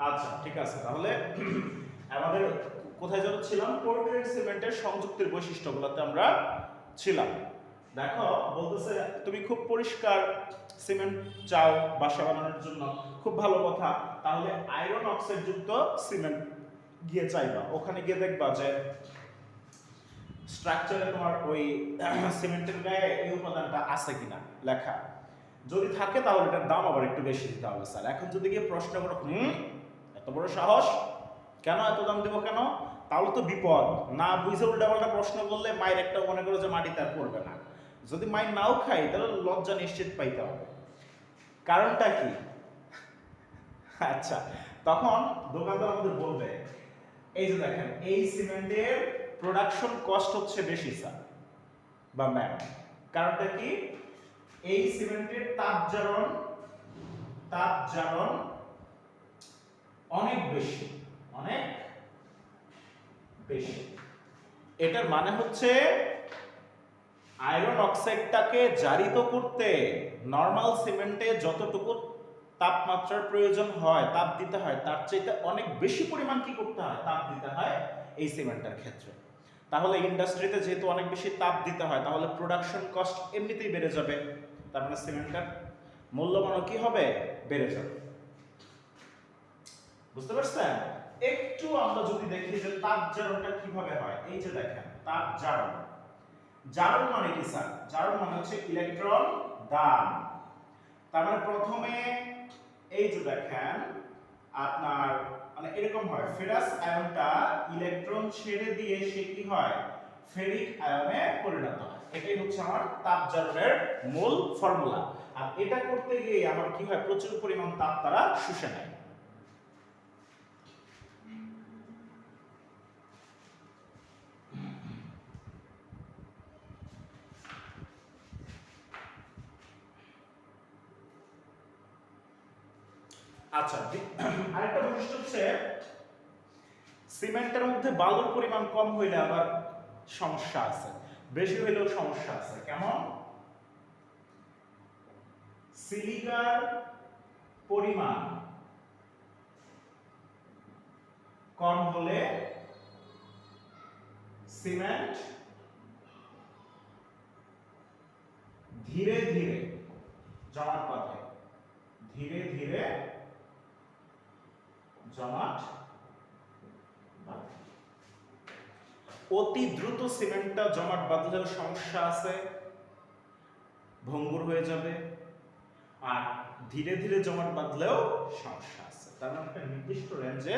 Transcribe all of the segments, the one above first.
আচ্ছা ঠিক আছে, তাহলে আমাদের কোথায় যেন ছিলাম, পোর্টল্যান্ড সিমেন্টের সংযুক্তের বৈশিষ্ট্যগুলোতে আমরা ছিলাম। দেখো বলতেছে তুমি খুব পরিষ্কার সিমেন্ট চাও বাসা বানানোর জন্য, খুব ভালো কথা। তাহলে আয়রন অক্সাইড যুক্ত সিমেন্ট গিয়ে চাইবা, ওখানে গিয়ে দেখবা যে স্ট্রাকচারে তোমার ওই সিমেন্টের গায়ে এই উপাদানটা আছে কিনা লেখা। যদি থাকে তাহলে এটার দাম আবার একটু বেশি দিতে হবে স্যার। এখন যদি গিয়ে প্রশ্ন করো এত বড় সাহস, কেন এত দাম দেবো কেন, তাহলে তো বিপদ। না বুঝে উল্টাপাল্টা প্রশ্ন করলে মায়ের একটা মনে করো যে মাটিতে আর পড়বে না। যদি মায়ের নাও খাই তাহলে লজ্জা নিশ্চিত পাইতে হবে। কারণটা কি? আচ্ছা, তখন দোকানদার আমাদের বলবে এই যে দেখেন এই সিমেন্টের প্রোডাকশন কস্ট হচ্ছে বেশি স্যার বা ম্যাম। কারণটা কি? এই সিমেন্টের তাপ জারণ অনেক বেশি, অনেক বেশি। এটার মানে হচ্ছে আয়রন অক্সাইডটাকে জারিত করতে নরমাল সিমেন্টে যতটুকু তাপমাত্রার প্রয়োজন হয়, তাপ দিতে হয়, তার চাইতে অনেক বেশি পরিমাণ কি করতে হয়, তাপ দিতে হয় এই সিমেন্টের ক্ষেত্রে। তাহলে ইন্ডাস্ট্রিতে যেহেতু অনেক বেশি তাপ দিতে হয়, তাহলে প্রোডাকশন কস্ট এমনিতেই বেড়ে যাবে। তার মানে সিমেন্টের মূল্যমানও কি হবে, বেড়ে যাবে। বুঝতে পারছেন? একটু আমরা যদি দেখি যে তাপ জারণটা কিভাবে হয়, এই যে দেখেন তাপ জারণ। জারণ মানে কি স্যার? জারণ মানে হচ্ছে ইলেকট্রন দান। তার মানে প্রথমে এই যে দেখেন আপনার মানে এরকম হয়, ফেরাস আয়নটা ইলেকট্রন ছেড়ে দিয়ে সে কি হয়, ফেরিক আয়নে পরিণত হয়। এটাই হচ্ছে আমার তাপ জারণের মূল ফর্মুলা। আর এটা করতে গিয়ে আমার কি হয়, প্রচুর পরিমাণ তাপ তারা শুষে নেয়। আচ্ছা, আরেকটা বৈশিষ্ট্য হচ্ছে সিমেন্টের মধ্যে বালুর পরিমাণ কম হইলে আবার সমস্যা আছে, বেশি হইলেও সমস্যা আছে। কেমন? সিলিকার পরিমাণ কম হলে সিমেন্ট ধীরে ধীরে জমাট বাঁধে, ধীরে ধীরে জমাট বাঁধে। অতি দ্রুত সিমেন্টটা জমাট বাঁধলেও সমস্যা আছে, ভঙ্গুর হয়ে যাবে। আর ধীরে ধীরে জমাট বাঁধলেও সমস্যা আছে। তার মানে একটা নির্দিষ্ট রেঞ্জে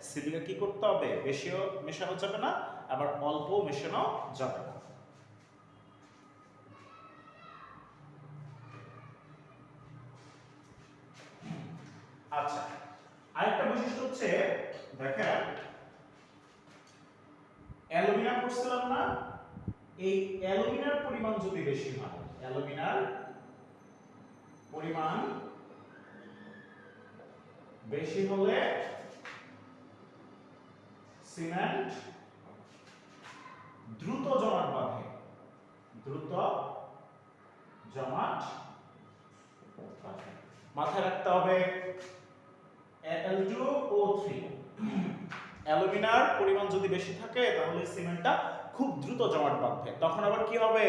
সিলিকা কি করতে হবে, বেশিও মেশানো যাবে না, আবার অল্প মেশানো যাবে না। আচ্ছা, আরেকটা বৈশিষ্ট্য হচ্ছে দেখেন অ্যালুমিনিয়াম পড়ছিলাম না, এই অ্যালুমিনার পরিমাণ যদি বেশি হয়, অ্যালুমিনার পরিমাণ বেশি হলে সিমেন্ট দ্রুত জমাট বাঁধে, দ্রুত জমাট বাঁধে। মাথায় রাখতে হবে Al2O3, অ্যালুমিনার পরিমাণ যদি বেশি থাকে তাহলে সিমেন্টটা খুব দ্রুত জমাট বাঁধবে। তখন আবার কি হবে,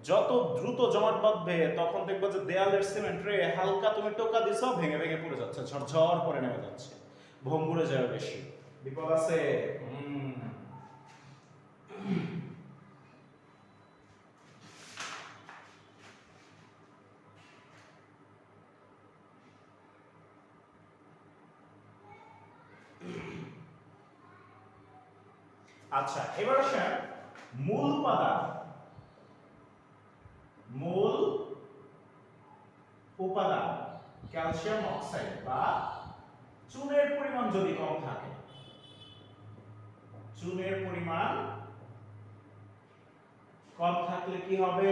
যত দ্রুত জমাট বাঁধবে তখন দেখবে যে দেয়ালের সিমেন্ট রে হালকা তুমি টোকা দিছো, ভেঙে ভেঙে পড়ে যাচ্ছে, ঝরঝর করে নেমে যাচ্ছে, ভঙ্গুরে যাবে বেশি, বিপদ আছে। আচ্ছা, এবার আসেন মূল উপাদান, মূল উপাদান ক্যালসিয়াম অক্সাইড বা চুনের পরিমাণ যদি কম থাকে, চুনের পরিমাণ কম থাকলে কি হবে,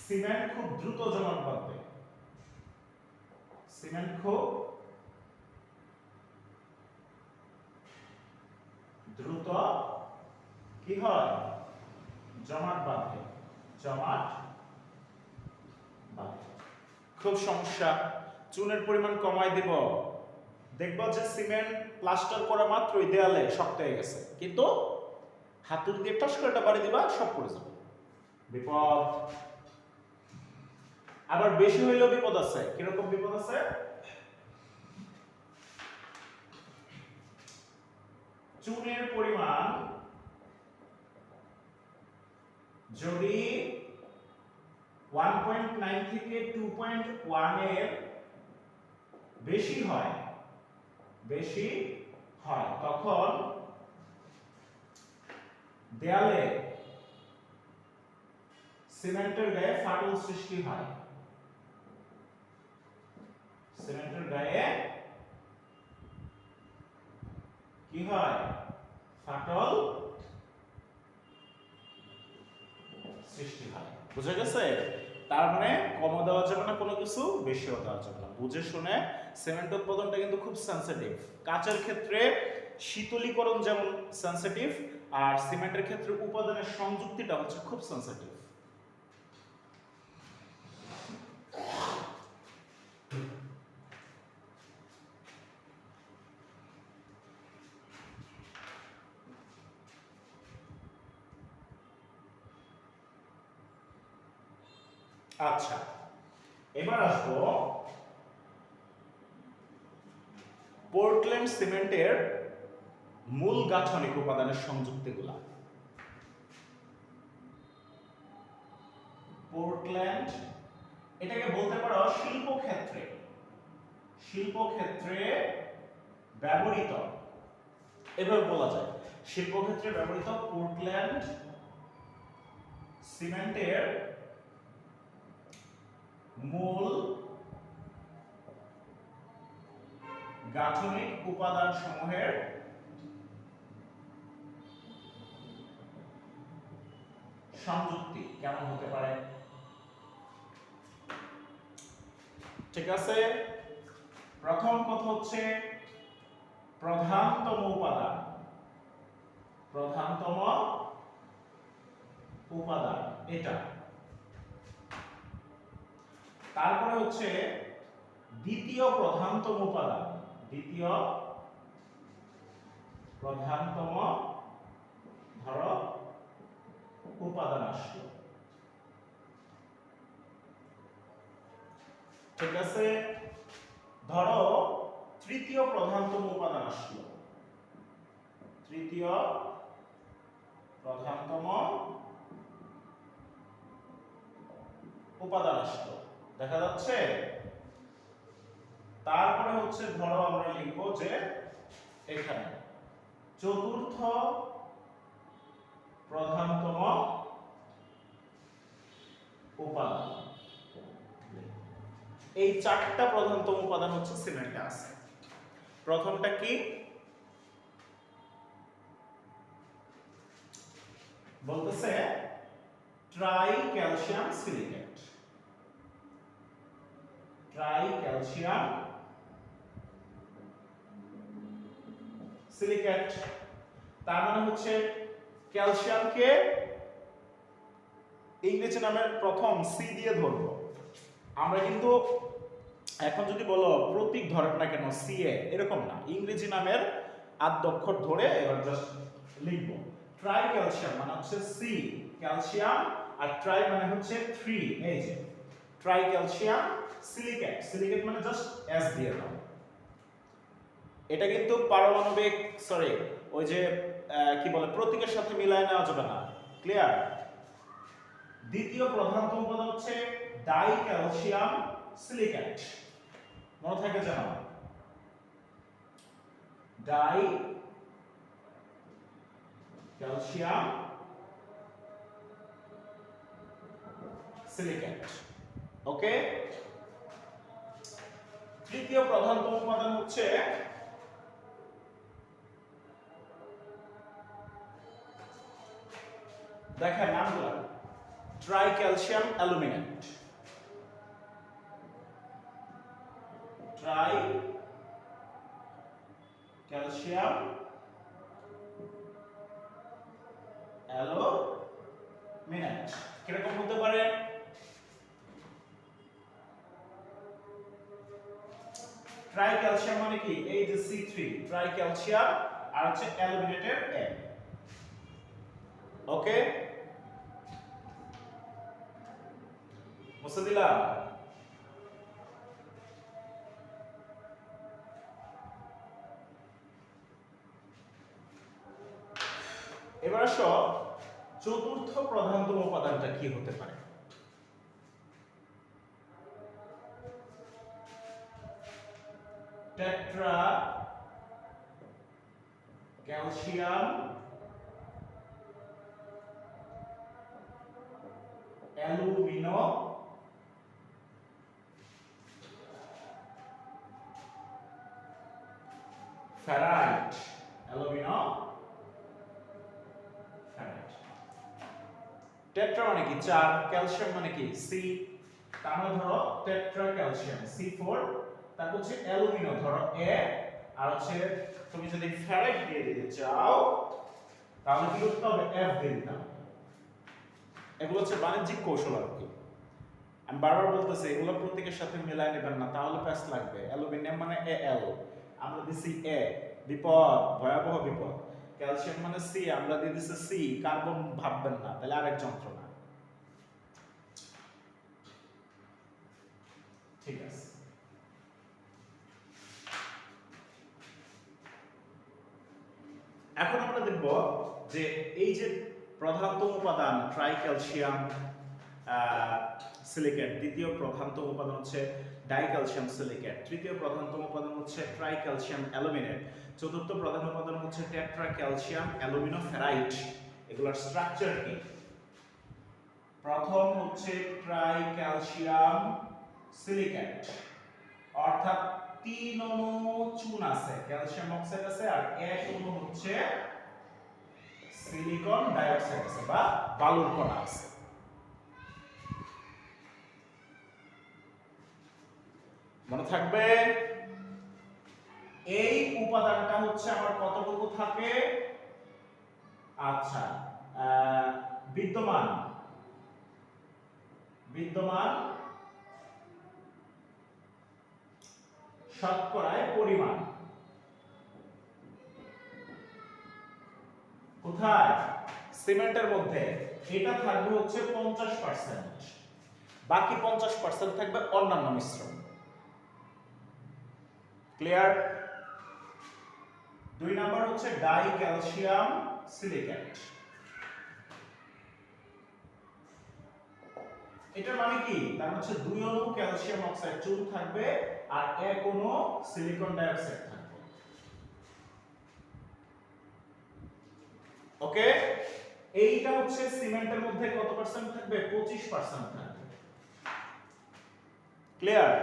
সিমেন্ট খুব দ্রুত জমাট বাঁধবে, সিমেন্ট খুব দ্রুত কি হয়, জমাট বাঁধে, জমাট বাঁধে। খুব সমস্যা। চুনের পরিমাণ কমাই দিব, দেখবা যে সিমেন্ট প্লাস্টার করা মাত্রই দেয়ালে শক্ত হয়ে গেছে, কিন্তু হাতুড়ি দিয়ে টস করে এটা বাড়ি দিবা, সব পড়ে যাবে। বিপদ। আবার বেশি হইলেও বিপদ আছে। কিরকম বিপদ আছে? চুনের পরিমাণ যদি 1.9 থেকে 2.1 এর বেশি হয় তখন দেয়ালে সিমেন্টের গায়ে ফাটল সৃষ্টি হয়। সিমেন্টের গায়ে কি হয়? ফাটল সৃষ্টি হয়। বুঝা গেছে? তার মানে কমও দেওয়া যাবে না কোনো কিছু, বেশিও দেওয়া যাবে না। বুঝে শুনে। সিমেন্ট উৎপাদনটা কিন্তু খুব সেনসিটিভ। কাচের ক্ষেত্রে শীতলীকরণ যেমন সেনসিটিভ, আর সিমেন্টের ক্ষেত্রে উপাদানের সংযুক্তিটা হচ্ছে খুব সেনসিটিভ। আচ্ছা, এবার আসবো পোর্টল্যান্ড সিমেন্টের মূল গাঠনিক উপাদানের সংযুক্তিগুলা। পোর্টল্যান্ড, এটাকে বলতে পারো শিল্পক্ষেত্রে ব্যবহৃত, এভাবে বলা যায়, শিল্পক্ষেত্রে ব্যবহৃত পোর্টল্যান্ড সিমেন্টের মূল গাঠনিক উপাদান সমূহের সংযুক্তি কেমন হতে পারে? ঠিক আছে, প্রথম কথা হচ্ছে প্রধানতম উপাদান এটা। তারপরে হচ্ছে দ্বিতীয় প্রধানতম ধরো উপাদান আসলো। ঠিক আছে, ধরো তৃতীয় প্রধানতম উপাদান আসলো। দেখা যাচ্ছে। তারপরে হচ্ছে ধরো আমরা লিখবো যে এখানে চতুর্থ প্রধানতম উপাদান। এই চারটা প্রধানতম উপাদান হচ্ছে সিমেন্টে আছে। প্রথমটা কি বলতেছে? Try calcium silicate. তার মানে হচ্ছে ক্যালসিয়ামকে ইংরেজি নামের প্রথম সি দিয়ে ধরবো আমরা, কিন্তু এখন যদি বলো প্রতীক ধরেন না কেন সি এ, এরকম না, ইংরেজি নামের আদ্য অক্ষর ধরে এবার জাস্ট লিখবো। ট্রাই ক্যালসিয়াম মানে হচ্ছে সি ক্যালসিয়াম, আর ট্রাই মানে হচ্ছে 3, এই যে ট্রাই ক্যালসিয়াম সিলিকেট মানে জাস্ট এস দিয়ে দাও। এটা কিন্তু পারমাণবিক ওই যে কি বলে প্রতীকের সাথে মিলায় নেওয়া যাবে না। ক্লিয়ার? দ্বিতীয় প্রধানতম উপাদান হচ্ছে ডাই ক্যালসিয়াম সিলিকেট। মনে থাকে যেন, ডাই ক্যালসিয়াম সিলিকেট। ওকে, তৃতীয় প্রধানতম উপাদান হচ্ছে দেখেন নামগুলো, try calcium aluminate. Try calcium aluminate কিরকম হতে পারে? ট্রাই ক্যালসিয়াম মানে কি এই যে C3 ট্রাই ক্যালসিয়াম আর হচ্ছে অ্যালুমিনেটের A। ওকে মুছে দিলাম। এবার আসো চতুর্থ প্রধানতম উপাদানটা কি হতে পারে? Tetra calcium alumino ferrite. Alumino ferrite. Tetra মানে কি 4, ক্যালসিয়াম মানে কি C, তার মানে ধরো টেট্রা ক্যালসিয়াম C4, তারপর হচ্ছে অ্যালুমিনো ধরো A, আর হচ্ছে তুমি যদি ফেরাইট দিয়ে দিতে চাও তাহলে কি করতে হবে F দিয়ে দিতে হবে। এগুলো হচ্ছে বাণিজ্যিক কৌশল আর কি। আমি বারবার বলতেছি এগুলো প্রত্যেকের সাথে মেলায় নেবেন না, তাহলে প্যাচ লাগবে। অ্যালুমিনিয়াম মানে Al, আমরা দিছি A, বিপদ, ভয়াবহ বিপদ। ক্যালসিয়াম মানে C, আমরা দিয়ে দিছি C, কার্বন ভাববেন না, তাহলে আরেক যন্ত্রণা। ঠিক আছে, এখন আমরা দেখব যে এই যে প্রধানতম উপাদান ট্রাই ক্যালসিয়াম সিলিকেট, দ্বিতীয় প্রধানতম উপাদান হচ্ছে ডাই ক্যালসিয়াম সিলিকেট, তৃতীয় প্রধানতম উপাদান হচ্ছে ট্রাই ক্যালসিয়াম অ্যালুমিনেট, চতুর্থ প্রধান উপাদান হচ্ছে টেট্রা ক্যালসিয়াম অ্যালুমিনো ফেরাইট। এগুলোর স্ট্রাকচার কি? প্রথম হচ্ছে ট্রাই ক্যালসিয়াম সিলিকেট, অর্থাৎ 3 অণু চুন আছে, ক্যালসিয়াম অক্সাইড আছে, আর 1 অণু হচ্ছে সিলিকন ডাইঅক্সাইড আছে বা বালুর কণা আছে। মনে থাকবে এই উপাদানটা হচ্ছে আমার কতটুকু থাকে? আচ্ছা, বিদ্যমান শতকরায় পরিমাণ কোথায়? সিমেন্টের মধ্যে। এটা থাকবে হচ্ছে 50%, বাকি 50% থাকবে অন্যান্য মিশ্রণ। ক্লিয়ার? 2 নাম্বার হচ্ছে ডাই ক্যালসিয়াম সিলিকেট। এটা মানে কি? তার হচ্ছে 2 অণু ক্যালসিয়াম অক্সাইড চুন থাকবে আর 1 অণু সিলিকন ডাইঅক্সাইড থাকবে। ওকে, এইটা হচ্ছে সিমেন্টের মধ্যে কত পার্সেন্ট থাকবে? 25% থাকবে। ক্লিয়ার?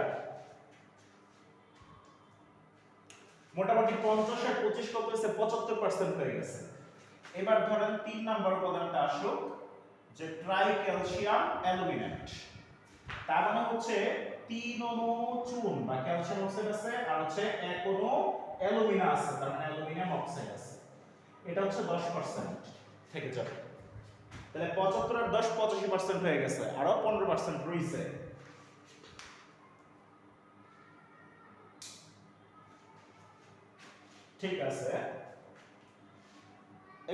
মোটামুটি 50 আর 25 কত হয়েছে? 75% হয়ে গেছে। এবার ধরেন 3 নাম্বার উপাদানটা আসুক, যে ট্রাই ক্যালসিয়াম অ্যালুমিনেট। তার মানে হচ্ছে 3 অণু চুন বা ক্যালসিয়াম অক্সাইড আছে আর হচ্ছে 1 অণু অ্যালুমিনা আছে, তার মানে অ্যালুমিনিয়াম অক্সাইড আছে। এটা হচ্ছে 10% থেকে যাবে। তাহলে 75 আর 10 85% হয়ে গেছে, আরো 15% রয়েছে। ঠিক আছে,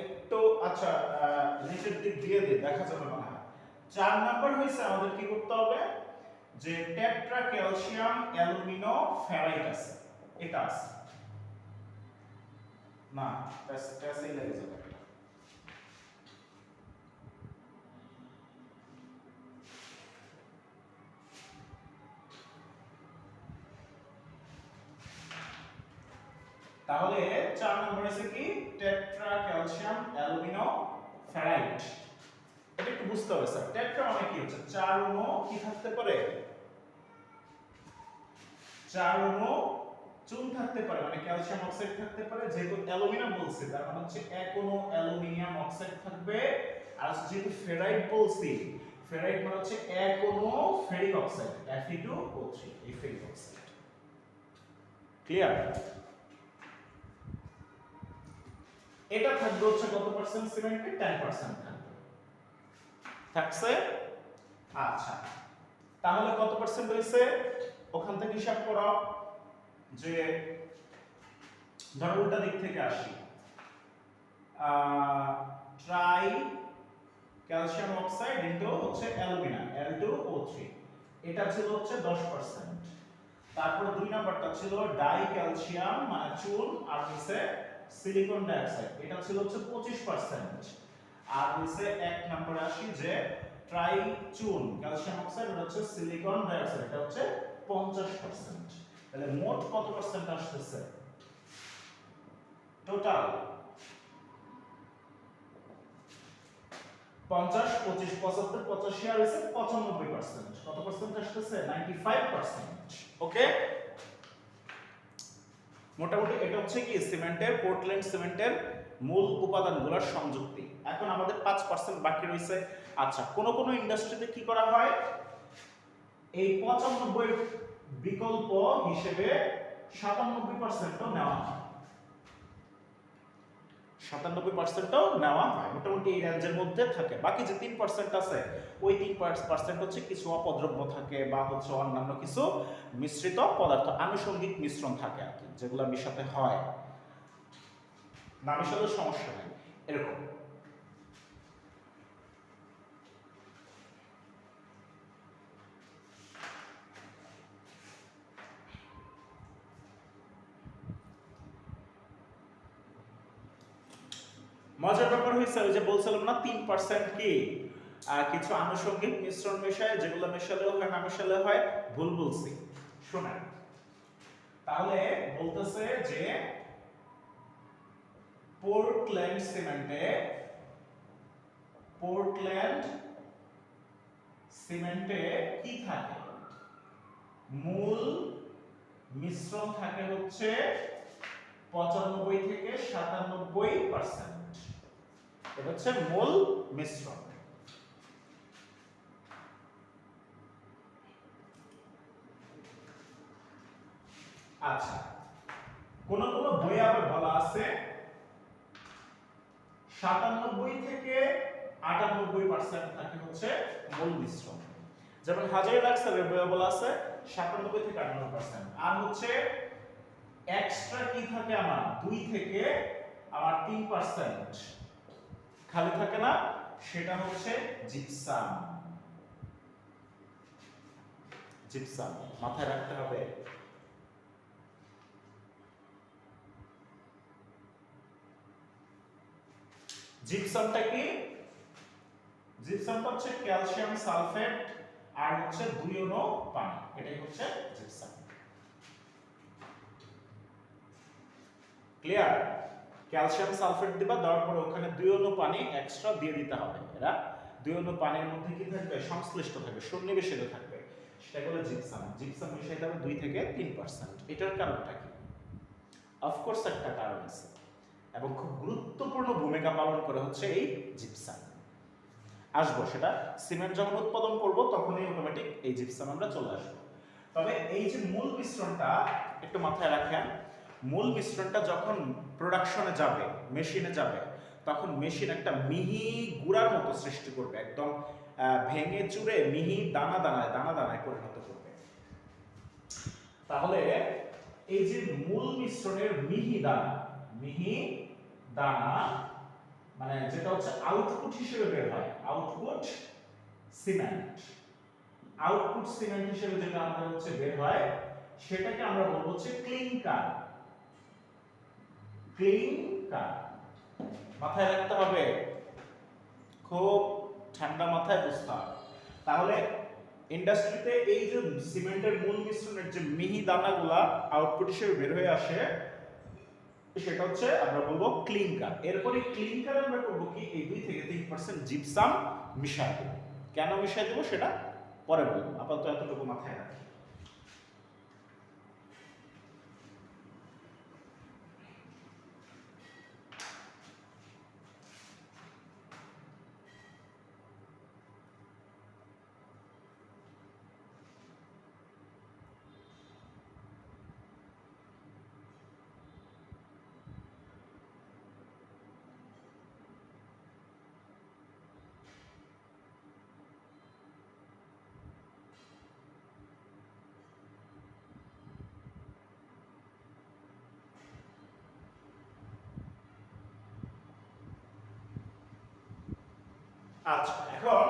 একটু আচ্ছা নিচের দিক দিয়ে দেখা যাবে মনে হয়। 4 নাম্বার হইছে আমাদের কি করতে হবে? যে টেট্রা ক্যালসিয়াম অ্যালুমিনো ফেরাইট আছে, এটা আছে না, টেসই লেগে যাবে। তাহলে 4 নম্বর আছে কি? Tetra calcium alumino ferrite. এটা একটু বুঝতে হবে স্যার। টেট্রা মানে কি হচ্ছে 4 অণু কি থাকতে পারে? 4 অণু চুন থাকতে পারে, মানে ক্যালসিয়াম অক্সাইড থাকতে পারে। যেহেতু অ্যালুমিনিয়াম বলছি তার মানে হচ্ছে 1 অণু অ্যালুমিনিয়াম অক্সাইড থাকবে। আর যেহেতু ফেরাইট বলছি, ফেরাইট মানে হচ্ছে 1 অণু ফেরিক অক্সাইড Fe2O3, এই ফেরিক অক্সাইড। ক্লিয়ার? এটা থাকবে হচ্ছে কত পার্সেন্ট সিমেন্টে? 10% থাকবে। থাকছে? আচ্ছা, তাহলে কত পার্সেন্ট হইছে? ওখান থেকে হিসাব করো। যে ধরো উল্টা দিক থেকে আসি, ট্রাই ক্যালসিয়াম অক্সাইড ইনটু হচ্ছে অ্যালুমিনা Al2O3, এটা ছিল হচ্ছে 10%। তারপর দুই নাম্বারটা ছিল ডাই ক্যালসিয়াম মানে চুন আর নিচে সিলিকন ডাইঅক্সাইড, এটা ছিল হচ্ছে 25%। আর নিচে এক নম্বরে আসি যে ট্রাই চুন ক্যালসিয়াম অক্সাইড, এটা হচ্ছে সিলিকন ডাইঅক্সাইড, এটা হচ্ছে 50%। তাহলে মোট কত পার্সেন্ট আসতেছে টোটাল? 50, 25, 75, 85 আর হচ্ছে 95%। কত পার্সেন্ট আসতেছে? 95%। ওকে, মোটামুটি এটা হচ্ছে কি সিমেন্টের, পোর্টল্যান্ড সিমেন্টের মূল উপাদানগুলোর সংযুক্তি। এখন আমাদের 5% বাকি রয়েছে। আচ্ছা, কোন কোন ইন্ডাস্ট্রিতে কি করা হয়, এই 95 বিকল্প হিসেবে 97%ও নেওয়া হয়, 97%ও নেওয়া হয়, মোটামুটি এই রেঞ্জের মধ্যে থাকে। বাকি যে 3% আছে, ওই 3% হচ্ছে কিছু অপদ্রব্য থাকে বা হচ্ছে অন্যান্য কিছু মিশ্রিত পদার্থ, আনুষঙ্গিক মিশ্রণ থাকে আর কি, যেগুলো মিশাতে হয়, না মিশালেও সমস্যা নেই এরকম। মজার ব্যাপার হয়েছে ওই যে বলছিলাম না 3% কি কিছু আনুষঙ্গিক মিশ্রণ মেশায়, যেগুলো মেশালেও হয় না মেশালেও হয়, ভুল বলছি। শোনেন, তাহলে বলতেছে যে পোর্টল্যান্ড সিমেন্টে কি থাকে, মূল মিশ্রণ থাকে হচ্ছে 95 থেকে 97%। এটা হচ্ছে মূল মিশ্রণ। আচ্ছা, কোন কোন বই আবার বলা আছে 97 থেকে 98% থাকে হচ্ছে মূল মিশ্রণ। যেমন হাজারি লাক্সারের বইয়ে বলা আছে 97 থেকে 98%। আর হচ্ছে এক্সট্রা কি থাকে আমার 2 থেকে আমার 3% খালি থাকে না, সেটা হচ্ছে জিপসাম। জিপসাম মাথায় রাখতে হবে। জিপসামটা কি? জিপসামটা হচ্ছে ক্যালসিয়াম সালফেট আর হচ্ছে 2 অনু পানি, এটাই হচ্ছে জিপসাম। ক্লিয়ার? ক্যালসিয়াম সালফেট দিবা, দেওয়ার পরে ওখানে 2 অনু পানি এক্সট্রা দিয়ে দিতে হবে। এরা 2 অনু পানির মধ্যে কি থাকবে, সংশ্লিষ্ট থাকবে, সন্নিবেশিত থাকবে, সেটা হলো জিপসাম। জিপসাম মিশাইতে হবে 2 থেকে 3%। এটার কারণটা কি? অফকোর্স একটা কারণ আছে, এবং খুব গুরুত্বপূর্ণ ভূমিকা পালন করে হচ্ছে এই জিপসাম। আসবো, সেটা সিমেন্ট যখন উৎপাদন করব তখনই অটোমেটিক এই জিপসাম আমরা চলে আসবো। তবে এই যে মূল মিশ্রণটা একটু মাথায় রাখেন, মূল মিশ্রণটা যখন প্রোডাকশনে যাবে, মেশিনে যাবে, তখন মেশিন একটা মিহি গুড়ার মতো সৃষ্টি করবে, একদম ভেঙে চুরে মিহি দানা দানায় পরিণত করবে। তাহলে এই যে মূল মিশ্রণের মিহি দানা মানে যেটা হচ্ছে আউটপুট হিসেবে বের হয়, আউটপুট সিমেন্ট হিসেবে যেটা আমাদের হচ্ছে বের হয়, সেটাকে আমরা বলবো হচ্ছে ক্লিংকার। মাথায় রাখতে হবে, খুব ঠান্ডা মাথায় বুঝতে হবে। তাহলে ইন্ডাস্ট্রিতে এই যে সিমেন্টের মূল মিশ্রণের যে মিহি দানাগুলা আউটপুট হিসেবে বের হয়ে আসে, সেটা হচ্ছে আমরা বলবো ক্লিংকার। এরপরে ক্লিংকার আমরা করবো কি, এই 2 থেকে 3% জিপসাম মিশাই দেব। কেন মিশাই দেব সেটা পরে বলবো, আপাতত এতটুকু মাথায় রাখি। আচ্ছা, এখন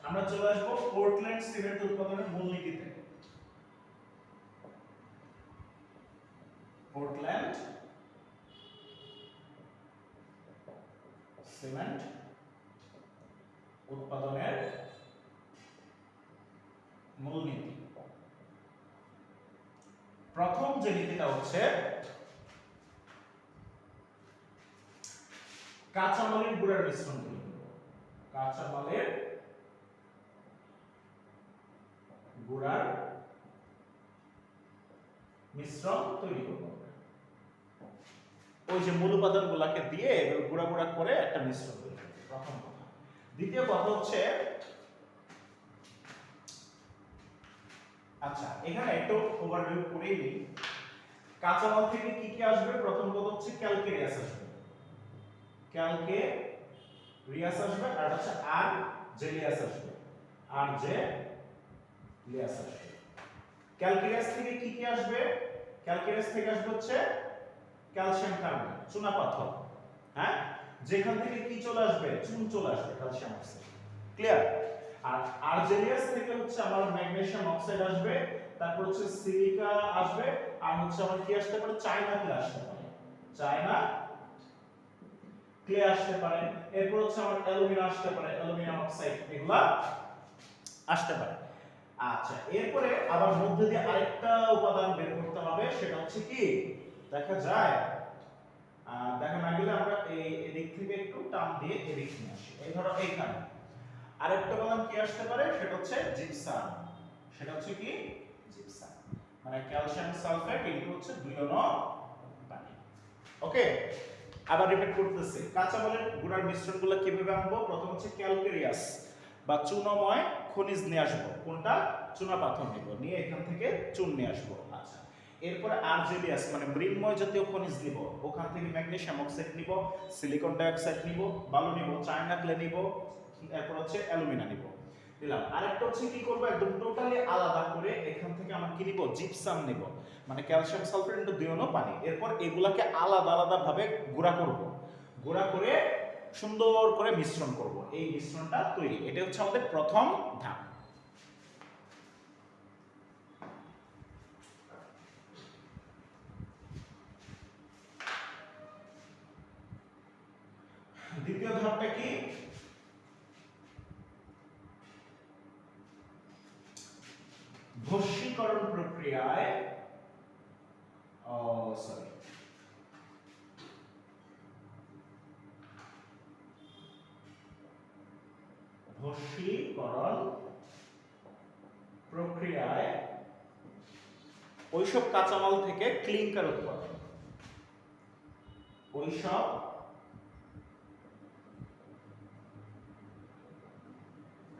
আমরা চলে আসবো পোর্টল্যান্ড সিমেন্ট উৎপাদনের মূলনীতিতে। পোর্টল্যান্ড সিমেন্ট উৎপাদনের মূলনীতি। প্রথম যে নীতিটা হচ্ছে কাঁচামালের গুঁড়ার মিশ্রণ তৈরি করব। কাঁচামালের গুঁড়ার মিশ্রণ তৈরি করব। ওই যে মূল উপাদানগুলোকে দিয়ে গুঁড়া গুঁড়া করে একটা মিশ্রণ তৈরি করব, প্রথম কথা। দ্বিতীয় কথা হচ্ছে, আচ্ছা এখানে একটু ওভারভিউ করেই নিই। কাঁচামাল থেকে কি কি আসবে? প্রথম কথা হচ্ছে ক্যালকেরিয়াস আসবে, ক্যালকেরিয়াস আসবে, আর হচ্ছে আরজেলিয়াস আসবে, আরজেলিয়াস আসবে। ক্যালকেরিয়াস থেকে কি কি আসবে? ক্যালকেরিয়াস থেকে আসবে হচ্ছে ক্যালসিয়াম কার্বনেট, চুনা পাথর। হ্যাঁ, যেখান থেকে কি চলে আসবে? চুন চলে আসবে, ক্যালসিয়াম অক্সাইড। ক্লিয়ার? আর আরজেলিয়াস থেকে হচ্ছে আমার ম্যাগনেসিয়াম অক্সাইড আসবে, তারপর হচ্ছে সিলিকা আসবে, আর হচ্ছে আমার কি আসতে পারে? চায়না ক্লে আসতে পারে, চায়না ক্লে আসতে পারে। এরপর হচ্ছে আমার অ্যালুমিনিয়াম আসতে পারে, অ্যালুমিনিয়াম অক্সাইড, এগুলা আসতে পারে। আচ্ছা, এরপরে আবার মধ্যে দিয়ে আরেকটা উপাদান বের করতে হবে, সেটা হচ্ছে কি দেখা যায়, দেখা না গেলে আমরা এই এদিক থেকে একটু টান দিয়ে এদিক নিয়ে আসি। এই ধরো এইখানে আরেকটা উপাদান কি আসতে পারে? সেটা হচ্ছে জিপসাম। সেটা হচ্ছে কি? জিপসাম, মানে ক্যালসিয়াম সালফেট, এগুলো হচ্ছে 2 অনু পানি। ওকে, আবার রিপিট করতেছি। কাঁচামালের গুঁড়ার মিশ্রণগুলো কিভাবে আনবো? প্রথম হচ্ছে ক্যালকেরিয়াস বা চুনময় খনিজ নিয়ে আসবো। কোনটা? চুনা পাথর নিব, নিয়ে এখান থেকে চুন নিয়ে আসবো। আচ্ছা, এরপরে আরজেলিয়াস মানে মৃন্ময় জাতীয় খনিজ নিব, ওখান থেকে ম্যাগনেসিয়াম অক্সাইড নিব, সিলিকন ডাইঅক্সাইড নিব, বালু নিব, চায়না ক্লে নিব, এরপর হচ্ছে অ্যালুমিনিয়াম নিব, দিলাম। আরেকটা হচ্ছে কি করব? একদম টোটালি আলাদা করে এখান থেকে আমরা কি নিব? জিপসাম নিব, মানে ক্যালসিয়াম সালফেট ইনটু 2 অনু পানি। এরপর এগুলাকে আলাদা আলাদা ভাবে গুঁড়া করব, গুঁড়া করে সুন্দর করে মিশ্রণ করব। এই মিশ্রণটা তৈরি, এটা হচ্ছে আমাদের প্রথম ধাপ। দ্বিতীয় ধাপটা কি? ভস্মীকরণ প্রক্রিয়ায় ভস্মীকরণ প্রক্রিয়ায় ওইসব কাঁচামাল থেকে ক্লিংকার উৎপাদন, ওইসব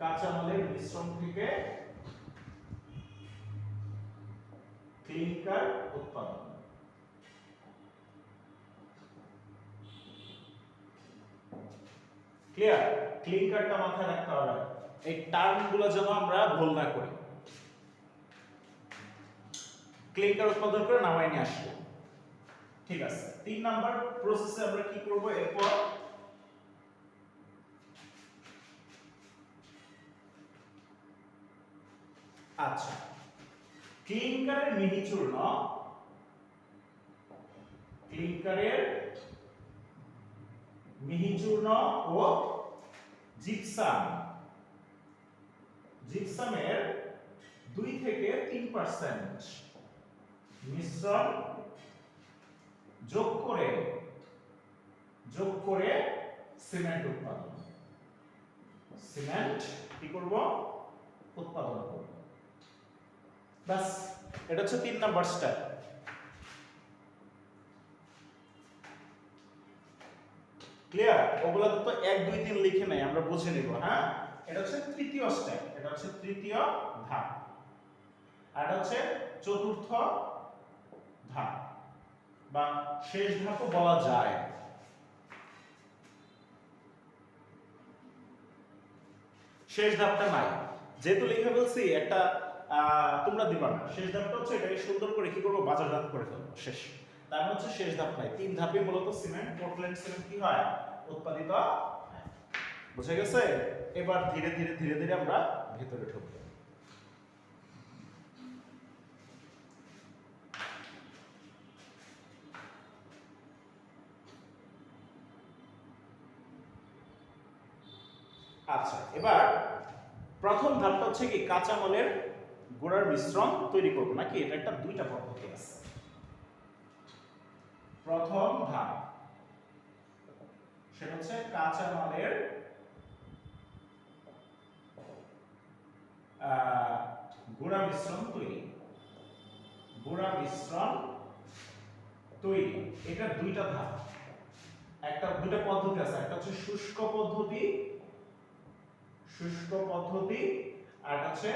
কাঁচামালের মিশ্রণ থেকে ক্লিংকার উৎপাদন। ক্লিয়ার? ক্লিংকারটা মাথায় রাখতে হবে, এই টার্মগুলো যেন আমরা ভুল না করি। ক্লিংকার উৎপাদন করে নামাই নিয়ে আসবো। ঠিক আছে, 3 নাম্বার প্রসেসে আমরা কি করব? এরপর আচ্ছা, ক্লিংকারের মিহিচূর্ণ, ক্লিংকারের মিহিচূর্ণ ও জিপসাম, জিপসামের 2 থেকে 3% মিশ্রণ যোগ করে সিমেন্ট উৎপাদন, সিমেন্ট কি করব? উৎপাদন করব। বাস, এটা হচ্ছে 3 নাম্বার স্টেপ। ক্লিয়ার? ওগুলা তো 1 2 3 লিখে নাই, আমরা বুঝে নিব। হ্যাঁ, এটা হচ্ছে তৃতীয় স্টেপ, এটা হচ্ছে তৃতীয় ধাপ, আর এটা হচ্ছে চতুর্থ ধাপ বা শেষ ধাপও বলা যায়। শেষ ধাপটা নাই, যেহেতু লিখে বলছি একটা তোমরা দিবা না। শেষ ধাপটা হচ্ছে এটাকে সুন্দর করে কি করবো? বাজারজাত করে ফেলবো, শেষ। তার মানে হচ্ছে শেষ ধাপ নাই, 3 ধাপে মূলত সিমেন্ট, পোর্টল্যান্ড সিমেন্ট কি হয়? উৎপাদিত হয়। বুঝে গেছে? এবার ধীরে ধীরে ধীরে ধীরে আমরা ভেতরে ঢুকবো। আচ্ছা, এবার প্রথম ধাপটা হচ্ছে কি কাঁচামালের গুঁড়ার মিশ্রণ তৈরি করব নাকি? এটা একটা দুইটা পদ্ধতি আছে। প্রথম ধাপ সেটা হচ্ছে কাঁচামালের গুঁড়া মিশ্রণ তৈরি। গুঁড়া মিশ্রণ তৈরি, এটা দুইটা ধাপ, একটা দুইটা পদ্ধতি আছে, একটা হচ্ছে শুষ্ক পদ্ধতি, শুষ্ক পদ্ধতি, আর একটা হচ্ছে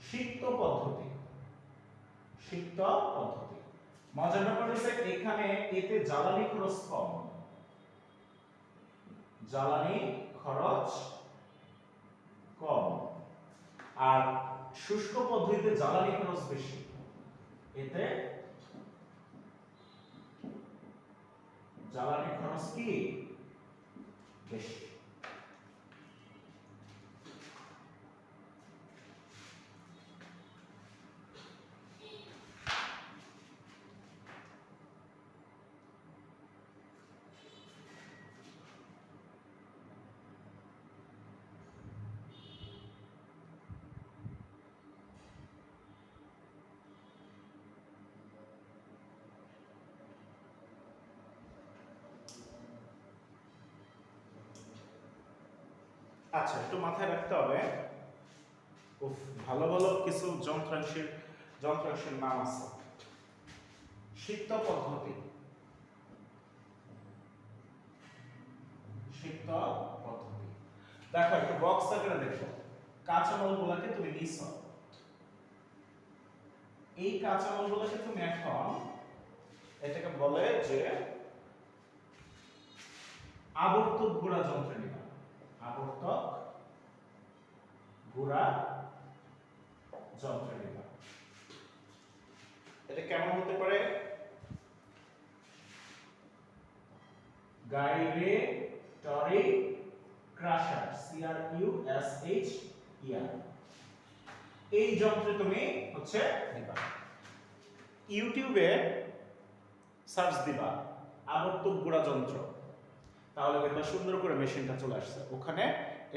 সিক্ত পদ্ধতি। সিক্ত পদ্ধতি মজার ব্যাপার হচ্ছে এখানে এতে জ্বালানি খরচ কম, জ্বালানি খরচ কম, আর শুষ্ক পদ্ধতিতে জ্বালানি খরচ বেশি, এতে জ্বালানি খরচ কি বেশি। আচ্ছা, একটু মাথায় রাখতে হবে, ভালো ভালো কিছু যন্ত্রাংশের নাম আছে। সিক্ত পদ্ধতি, সিক্ত পদ্ধতি দেখো একটু বক্স আকারে দেখো, কাঁচামালগুলোকে তুমি নিছো, এই কাঁচামালগুলোকে তুমি এখন এটাকে বলে যে আবর্তক গুঁড়া যন্ত্রে নিবা। আবর্তক গুঁড়া যন্ত্রে নিবা। এটা কেমন হতে পারে? গাইরেটরি ক্রাশার, CRUSHER, এই যন্ত্রে তুমি হচ্ছে দিবা। ইউটিউবে সার্চ দিবা আবর্তক গুঁড়া যন্ত্র, তাহলে দেখবা সুন্দর করে মেশিনটা চলে আসছে। ওখানে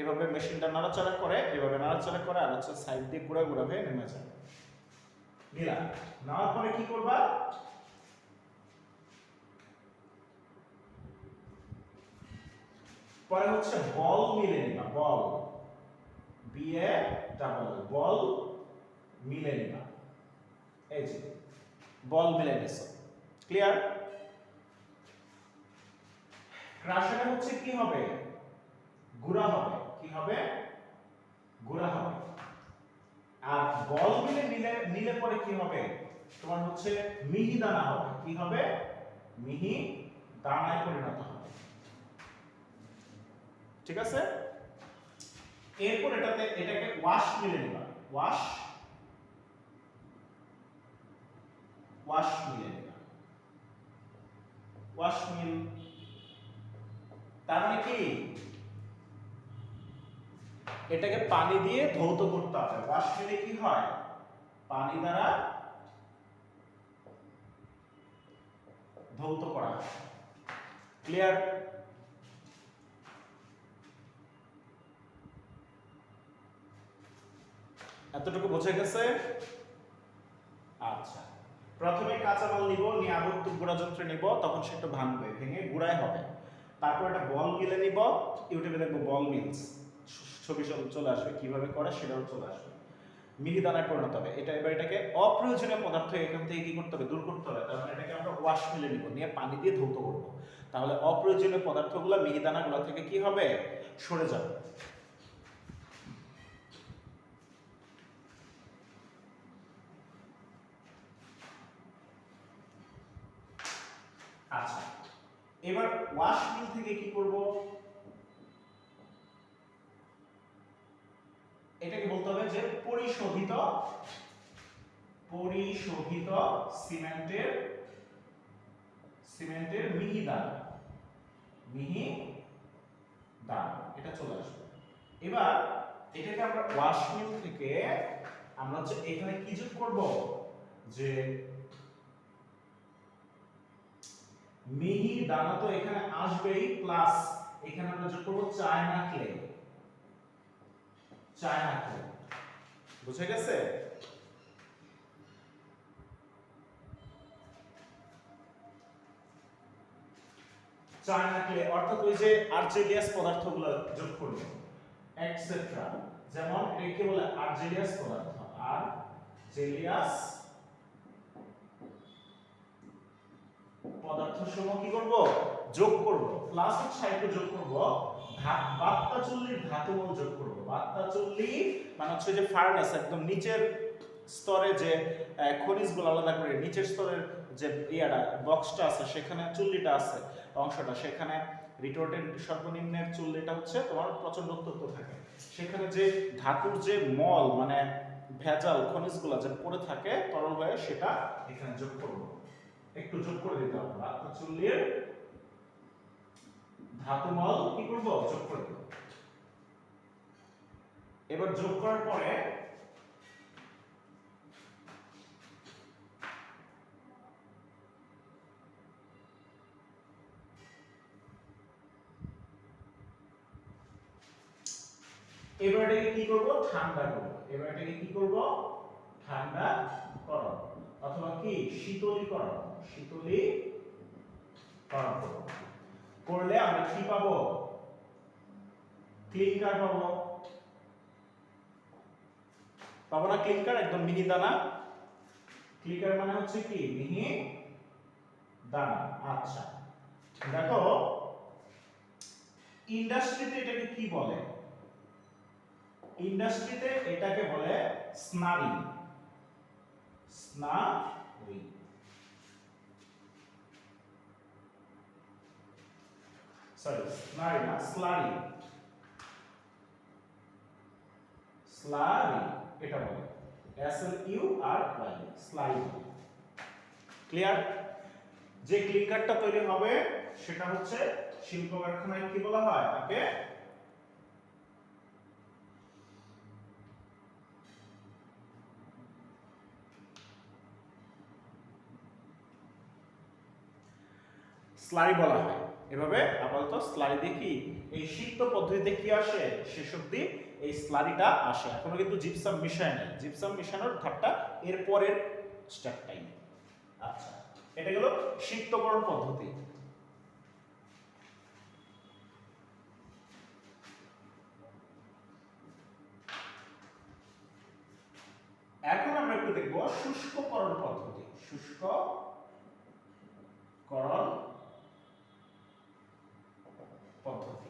এভাবে মেশিনটা নাড়াচাড়া করে, এভাবে নাড়াচাড়া করে, আর হচ্ছে সাইড দিয়ে গুঁড়া গুঁড়া হয়ে নেমে যায়। নিলা নেওয়ার পরে কি করবা? পরে হচ্ছে বল মিলে নিবা, বল, বল মিলে নিবা। এই যে বল মিলে নিছো, ক্লিয়ার? ক্রাশারে হচ্ছে কি হবে? গুঁড়া হবে। কি হবে? গুঁড়া হবে। আর বল নিলে পরে কি হবে? তোমার হচ্ছে মিহি দানা হবে। কি হবে? মিহি দানায় পরিণত হবে। ঠিক আছে? এরপর এটাকে ওয়াশ মিলে নিবা। ওয়াশ মিলে নিবা। ওয়াশ মিল তার মানে কি? এটাকে পানি দিয়ে ধৌত করতে হবে। ওয়াশ মিলে কি হয়? পানি দ্বারা ধৌত করা হয়। ক্লিয়ার? এতটুকু বোঝা গেছে? আচ্ছা, প্রথমে কাঁচামাল নিব, নিয়ে আবর্তক গুঁড়া যন্ত্রে নিব, তখন সে একটু ভাঙবে, ভেঙে গুঁড়াই হবে। তারপর একটা বল মিলে নিব, ইউটিউবে দেখবো বল মিলস, ছবি চলে আসবে, কিভাবে করে সেটাও চলে আসবে। মিহি দানায় পরিণত হবে। এবার এটাকে অপ্রয়োজনীয় পদার্থ এখান থেকে কি করতে হবে? দূর করতে হবে। তার মানে এটাকে আমরা ওয়াশ মিলে নিব, নিয়ে পানি দিয়ে ধৌত করব। তাহলে অপ্রয়োজনীয় পদার্থগুলো মিহি দানাগুলো থেকে কি হবে? সরে যাবে। আচ্ছা, এবার ওয়াশ মিল থেকে কি করব? এটাকে বলতে হবে যে পরিশোধিত সিমেন্টের সিমেন্টের মিহি দানা, মিহি দানা এটা চলে আসবে। এবার এটাকে আমরা ওয়াশ মিল থেকে আমরা হচ্ছে এখানে কি যোগ করব, যে মিহি দানা তো এখানে আসবেই, প্লাস এখানে আমরা যোগ করব চায়না ক্লে। চায়না ক্লে বুঝে গেছে? চায়না ক্লে অর্থাৎ ওই যে আর্জেলিয়াস পদার্থগুলো যোগ করব এটসেট্রা। যেমন এটা কি বলে আর্জেলিয়াস পদার্থ, আর্জেলিয়াস পদার্থ সমূহ কি করব যোগ করব, প্লাস হচ্ছে একটু যোগ করব বাত্তাচুল্লির ধাতুমূল যোগ করব। বাত্তাচুল্লি মানে হচ্ছে যে ফার্নেস একদম নিচের স্তরে যে খনিজগুলো আলাদা করে নিচের স্তরের যে ইয়াটা বক্সটা আছে সেখানে চুল্লিটা আছে অংশটা, সেখানে রিটোর্টেড সর্বনিম্নের চুল্লিটা হচ্ছে তোমার প্রচন্ড উত্তপ্ত থাকে, সেখানে যে ধাতুর যে মল মানে ভেজাল খনিজগুলো যে পড়ে থাকে তরল হয়ে সেটা এখানে যোগ করব। একটু যোগ করে দিতে হবে, বাত্তাচুল্লির ধাতুমল কি করব যোগ করে দেব। এবার যোগ করার পরে এবার এটাকে কি করব ঠান্ডা করব। এবার এটাকে কি করব ঠান্ডা করব অথবা কি শীতলীকরণ, শীতলীকরণ করব। করলে আমরা কি পাবো ক্লিনকার পাবো, পাবো না ক্লিনকার একদম মিহি দানা। ক্লিনকার মানে হচ্ছে কি মিহি দানা। আচ্ছা দেখো ইন্ডাস্ট্রিতে এটাকে কি বলে, ইন্ডাস্ট্রিতে এটাকে বলে স্নারি। স্নারি সরি স্নারি না স্লারি, স্লারি এটা বলে SLURY স্লারি। ক্লিয়ার? যে ক্লিনকারটা তৈরি হবে সেটা হচ্ছে শিল্প কারখানায় কি বলা হয় তাকে স্লারি বলা হয়। এভাবে আপাতত স্লারি দিয়ে কি এই সিক্ত পদ্ধতিতে কি আসে শেষ অবধি এই স্লারিটা আসে। এখনো কিন্তু জিপসাম মিশায় নাই, জিপসাম মিশানোর ধাপটা এর পরের স্টেপটাই। আচ্ছা এটা গেল সিক্তকরণ পদ্ধতি। এখন আমরা একটু দেখব শুষ্ককরণ পদ্ধতি। শুষ্ককরণ পদ্ধতি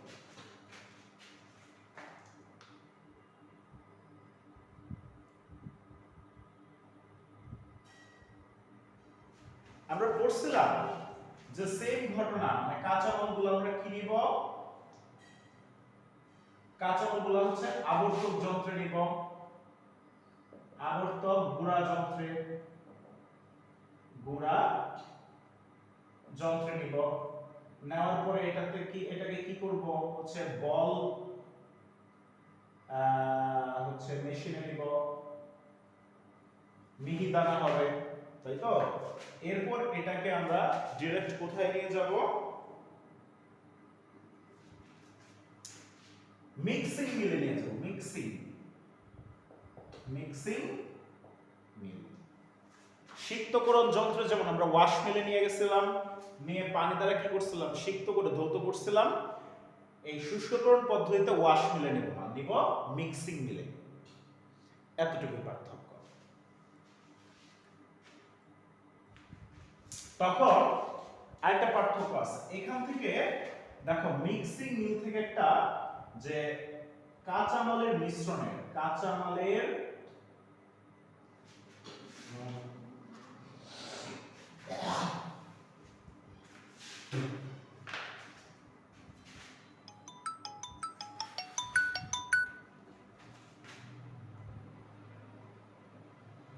আমরা পড়ছিলাম যে সেম ঘটনা মানে কাঁচামালগুলো আমরা কি নিব, কাঁচামালগুলো হচ্ছে আবর্তক যন্ত্রে নিব, আবর্তক গুড়া যন্ত্রে নিব। নেওয়ার পরে এটাকে কি করব হচ্ছে বল হচ্ছে মেশিনে নিব, মিহি দানা হবে তাই তো। এরপর এটাকে আমরা ডাইরেক্ট কোথায় নিয়ে যাব মিক্সিং মিলে নিয়ে যাব। মিক্সিং মিল। সিক্তকরণ যন্ত্র যেমন আমরা ওয়াশ মিলে নিয়ে গেছিলাম, নিয়ে পানি দ্বারা কি করছিলাম সিক্ত করে ধৌত করছিলাম, এই শুষ্ককরণ পদ্ধতিতে ওয়াশ মিলে নিব না, নিব মিক্সিং মিলে। এতটুকু পার্থক্য। তখন আরেকটা পার্থক্য আছে এখান থেকে দেখো মিক্সিং মিল থেকে একটা যে কাঁচামালের মিশ্রণের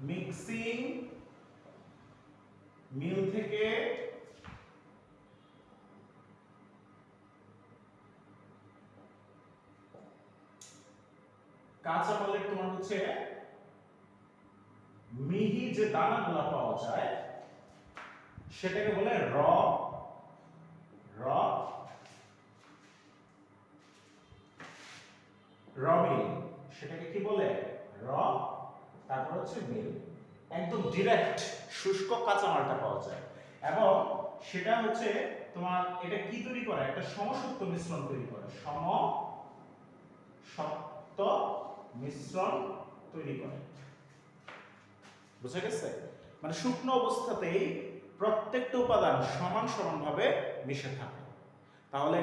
মিক্সিং মিল থেকে কাঁচামালের তোমার হচ্ছে মিহি যে দানাগুলো পাওয়া যায় সেটাকে বলে র মিল। সেটাকে কি বলে? র, তারপর হচ্ছে মিল। একদম ডিরেক্ট শুষ্ক কাঁচামালটা পাওয়া যায় এবং সেটা হচ্ছে তোমার এটা কি তৈরি করে? একটা সমসত্ব মিশ্রণ তৈরি করে। সমসত্ব মিশ্রণ তৈরি করে। বুঝা গেছে? মানে শুকনো অবস্থাতেই প্রত্যেকটা উপাদান সমান সমানভাবে মিশে থাকে। তাহলে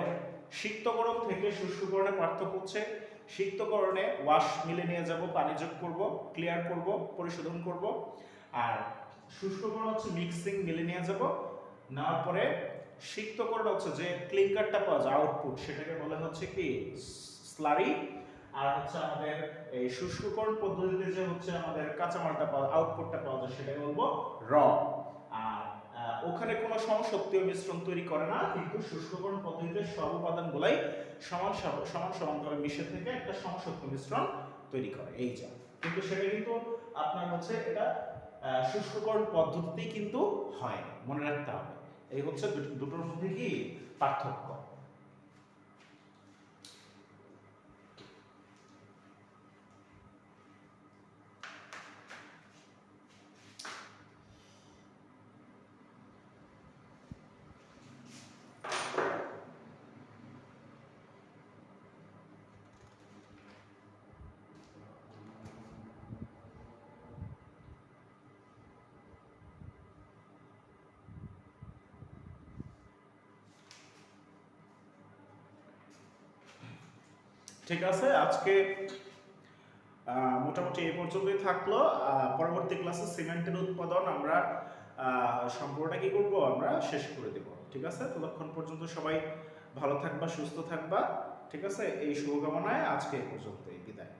সিক্তকরণ থেকে শুষ্ককরণের পার্থক্য হচ্ছে সিক্তকরণে ওয়াশ মিলে নিয়ে যাব, পানি যোগ করব, ক্লিয়ার করব, পরিশোধন করব। আর শুষ্ককরণ হচ্ছে মিক্সিং মিলে নিয়ে যাব, নেওয়ার পরে সিক্তকরণ হচ্ছে যে ক্লিংকারটা পাওয়া যায় আউটপুট, সেটাকে বলে হচ্ছে কি স্লারি। আর হচ্ছে আমাদের এই শুষ্ককরণ পদ্ধতিতে যে হচ্ছে আমাদের কাঁচামালটা পাওয়া আউটপুটটা পাওয়া যায় সেটাকে বলবো র। আর ওখানে কোনো সমশক্তিয় মিশ্রণ তৈরি করে না, কিন্তু শুষ্ককরণ পদ্ধতিতে সব উপাদানগুলাই সমানভাবে মিশে থেকে একটা সমশক্তি মিশ্রণ তৈরি করে। এই যা, কিন্তু সেটা কিন্তু আপনার হচ্ছে এটা শুষ্ককরণ পদ্ধতিতেই কিন্তু হয়, মনে রাখতে হবে। এই হচ্ছে দুটোর মধ্যে কি পার্থক্য। ঠিক আছে, আজকে মোটামুটি এই পর্যন্তই থাকলো। পরবর্তী ক্লাসে সিমেন্টের উৎপাদন আমরা সম্পূর্ণটা কি করব, আমরা শেষ করে দেব। ঠিক আছে, ততক্ষণ পর্যন্ত সবাই ভালো থাকবা, সুস্থ থাকবা। ঠিক আছে, এই শুভকামনায় আজকে এই পর্যন্তই, বিদায়।